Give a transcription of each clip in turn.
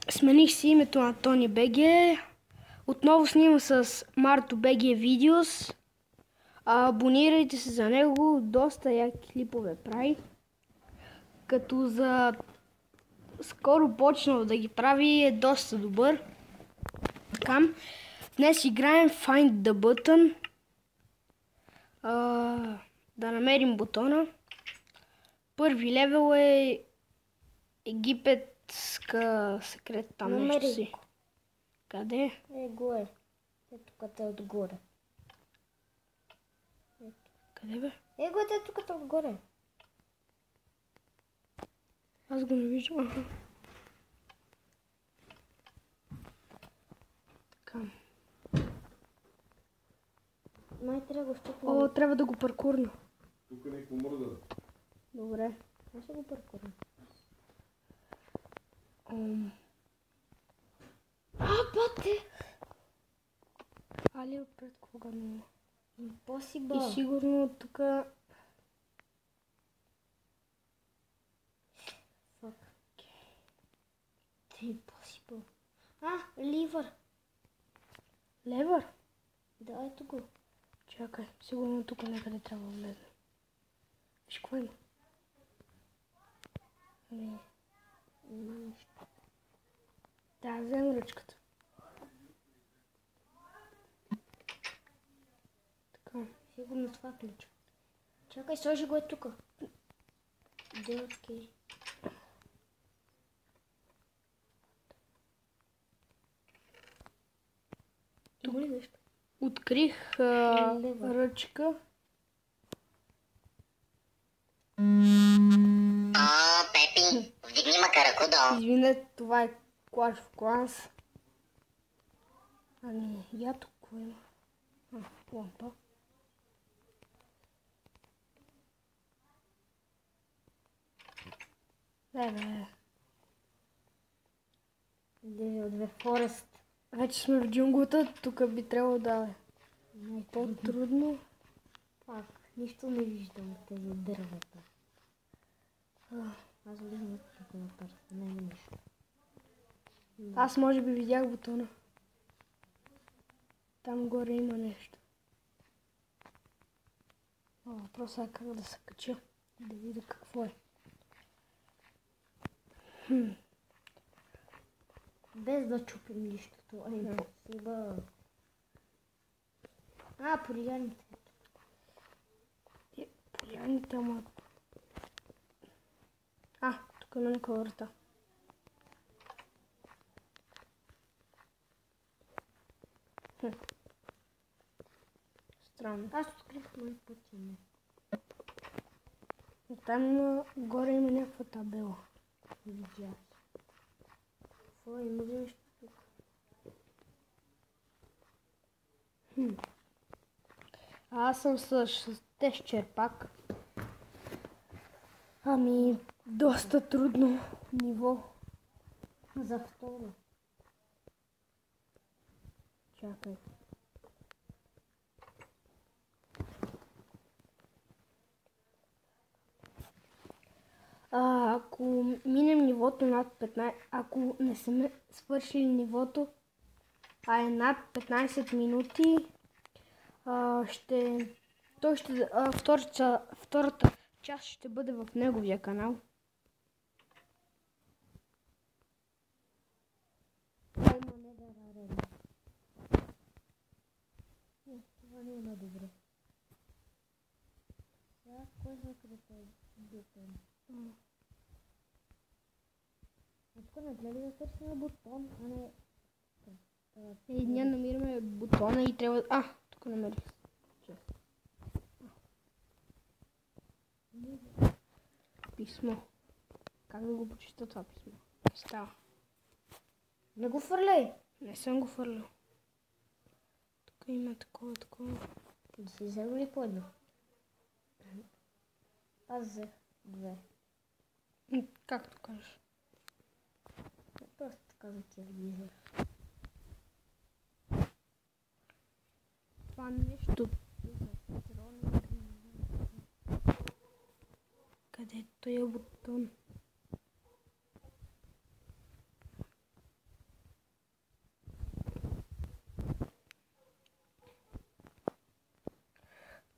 Смених си името на Тони БГ. Отново снимам с Марто БГ Видеос. Абонирайте се за него, доста яки клипове прави. Като за скоро почнал да ги прави, е доста добър. Така. Днес играем Find the Button. Да намерим бутона. Първи левел е египетска секрет, там нещо си. Къде? Горе. Ето тук е отгоре. Къде бе? Го е тук отгоре. Аз го не виждам. Така. Май трябва да го щупна. О, трябва да го паркурна. Тук не помърда. Добре. Аз ще го паркурна. Бате! Али отпред кога няма. Impossible. И сигурно тук... Fuck. Impossible. Ливър. Левър? Да, ето го. Чакай, сигурно тук някъде трябва да влезе. Виж какво има? Няма нищо. Да, взем ръчката. Така. Сигурно това ключ. Чакай, сложи го е тук. Да, окей. Има ли нещо? Открих ръчка. Пепи, вдигни макараку долу. Извинете, това е Clash of Clans. Я тук какво има? Лампа. Бе. Две Форест. Вече сме в джунглата, тук би трябвало да е по-трудно. Пак, нищо не виждам от тези дървета. Аз влизам тук напред, няма нищо. Аз може би видях бутона. Там горе има нещо. Въпросът е как да се кача, да видя какво е. Без да чупим нищото. Полианите. Полианите, ама... тук има някаква врата. Странно. Аз открих мой път и не. Там горе има някаква табела. Видях. Какво има ли нещо тук? Аз съм с тест черпак. Доста трудно ниво. За второ. Чакай. Ако минем нивото над 15, ако не сме свършили нивото, е над 15 минути, втората част ще бъде в неговия канал. Това няма добре. Сега кой закрепа бутон? Тук не гледай да търсим бутон, а не... Ние намираме бутона и трябва... тук намерих. Писмо. Как да го почиста това писмо? Не става. Не го фърляй! Не съм го фърлял. Тук има такова. Да си взел ли по едно? Аз взех 2. Както кажеш. Просто така за тия влиза. Това нещо за петрол. Къде е този бутон?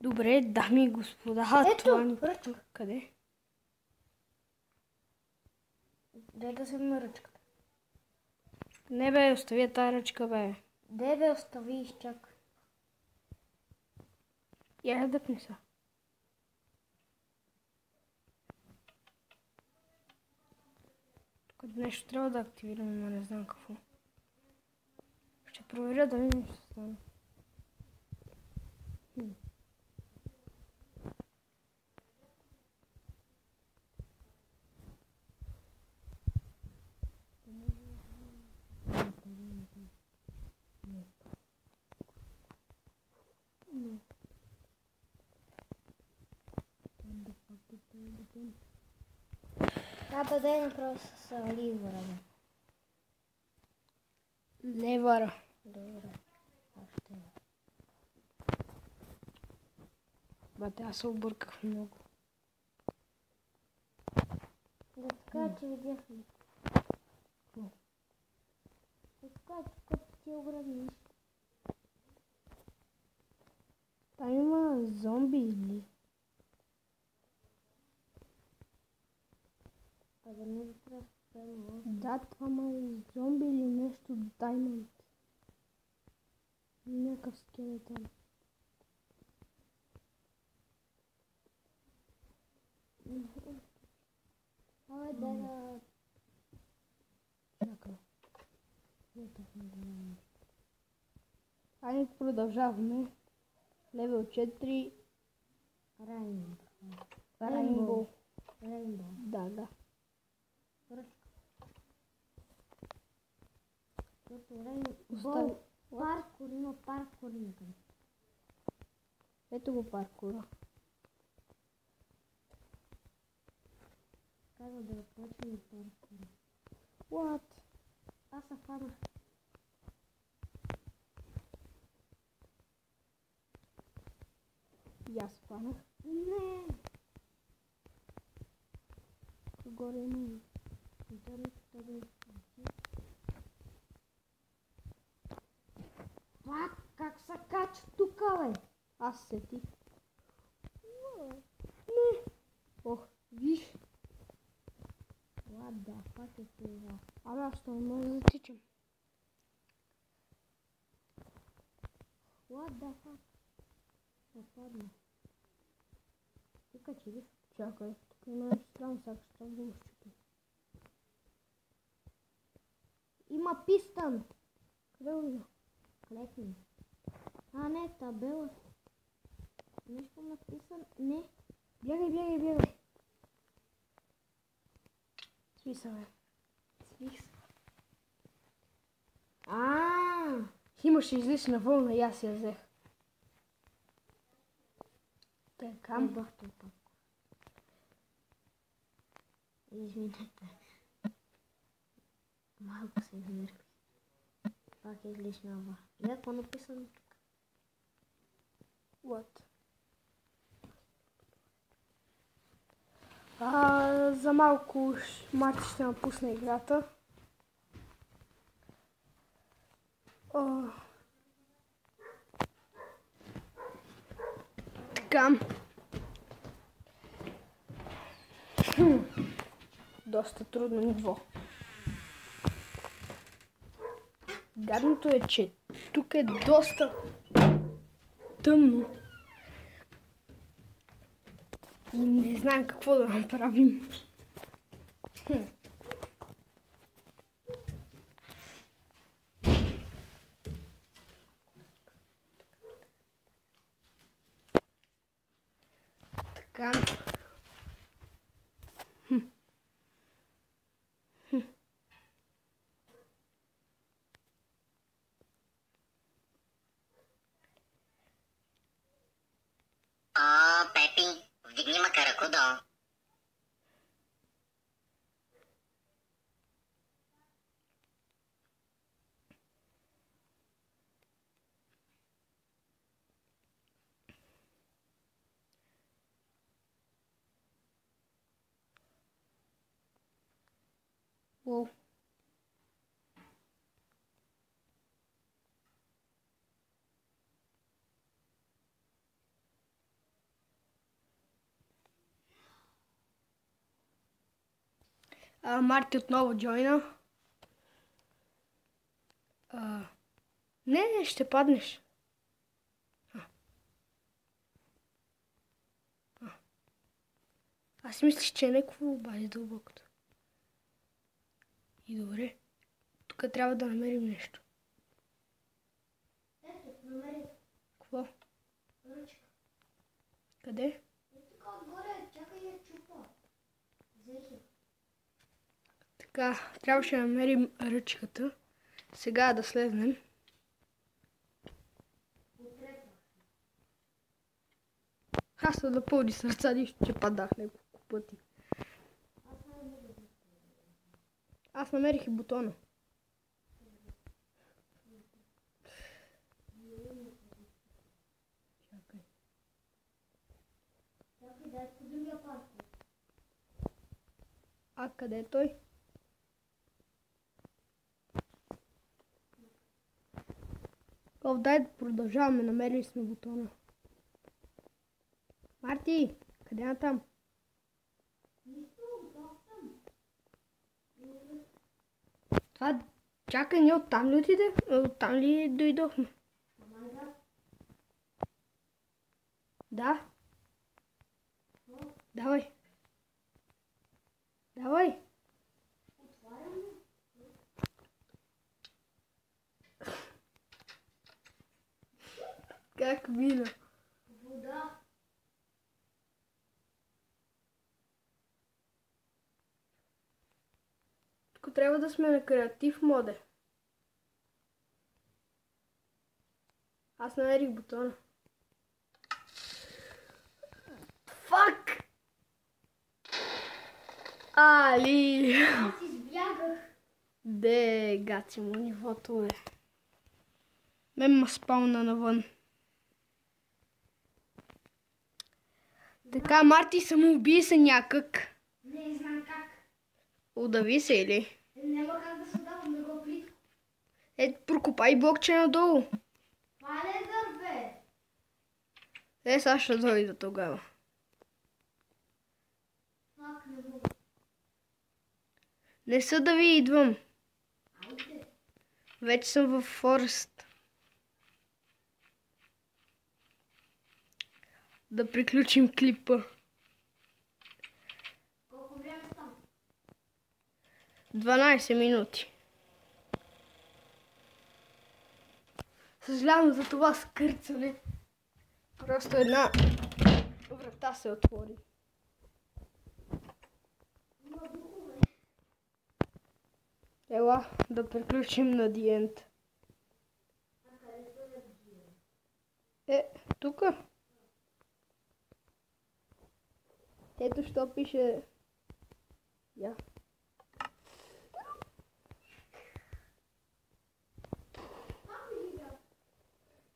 Добре, дами и господа, Ето, това ни... ръчка. Къде? Дай да взема ръчката. Не бе, остави я тая ръчка, бе. Дай бе, остави и изчакай. Я дъпни са. Тук нещо трябва да активираме, но не знам какво. Ще проверя дали нещо стане. Да, дай направо с ливъра. Левара. Добре. Бате, аз се обърках много. Да така, че видях ли. Да така, че като ти оградиш. Там има зомби или? А да не трябва да Да, това е зомби или нещо Diamond. Някакъв скелетон. Абе, дай да... Чакай. Айде продължаваме. Левел 4. Rainbow. Да. Остави. Паркур, има паркур някъде. Ето го паркура. Казва да почне паркур. What? Аз се хванах. И аз хванах. Не! Горе има. Пак, как се кача тук, бе? Аз сетих. Не. Ох, виж. What the fuck е това? Абе, аз не мога да затичам. What the fuck? Западна. Ти качи ли? Чакай, тук има нещо странно, сега ще трябва да го щупим. Има пистън. Къде го видя? Клекни. А, не, табела. Нещо написан. Не. Бягай. Сви се, бе. Свих се. Имаше излишна вълна и аз я взех. Така. Бах това пак. Извинете. Малко се измерих. Пак е излишна ава. Гледай, какво написано тук? What? За малко Мати ще напусне играта. Така. Доста трудно ниво. Гадното е, че тук е доста тъмно. И не знаем какво да направим. Така. Пепи, вдигни мака ръко долу. Уау. Марти отново джойна. Не, ще паднеш. Аз мислих, че е някакво бази дълбокото. И добре. Тук трябва да намерим нещо. Ето, намери. Какво? Ръчка. Къде? Тук отгоре, чакай я чупа. Взех я. Така, трябваше да намерим ръчката. Сега да слезнем. Аз съм да пълни сърца, нищо, че падах няколко пъти. Аз намерих и бутона. Чакай. Чакай, дай по другия парк. А къде е той? Дай да продължаваме, намерили сме бутона. Марти, къде е там? Това, чакай, ние оттам ли отиде? Оттам ли дойдохме? Да. Давай. Давай. Как мина? Вода. Тук трябва да сме на креатив моде. Аз намерих бутона. Фак! Али! Аз избягах. Де, гаци му, нивото е. Мен ма спална навън. Така, Марти самоуби се някак. Не знам как. Удави се или? Няма как да се давам, не го плитко. Прокопай блокче надолу. Това е ледър, бе. Сега ще дойда тогава. Фак, не мога. Не са да ви идвам. Айде. Вече съм в Форест. Да приключим клипа. Колко време става? 12 минути. Съжалявам за това скърцане. Просто една врата се отвори. Има духове. Ела да приключим на The End. А къде са Тука. Ето що пише. Я.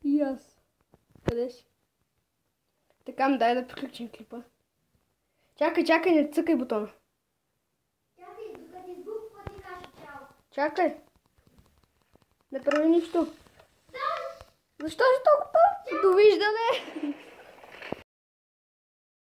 И аз. Къде си? Така, дай да приключим клипа. Чакай, не цъкай бутона. Чакай, докато избухва ти кажа чао. Чакай. Не прави нищо. Да! Защо си толкова? Довиждане!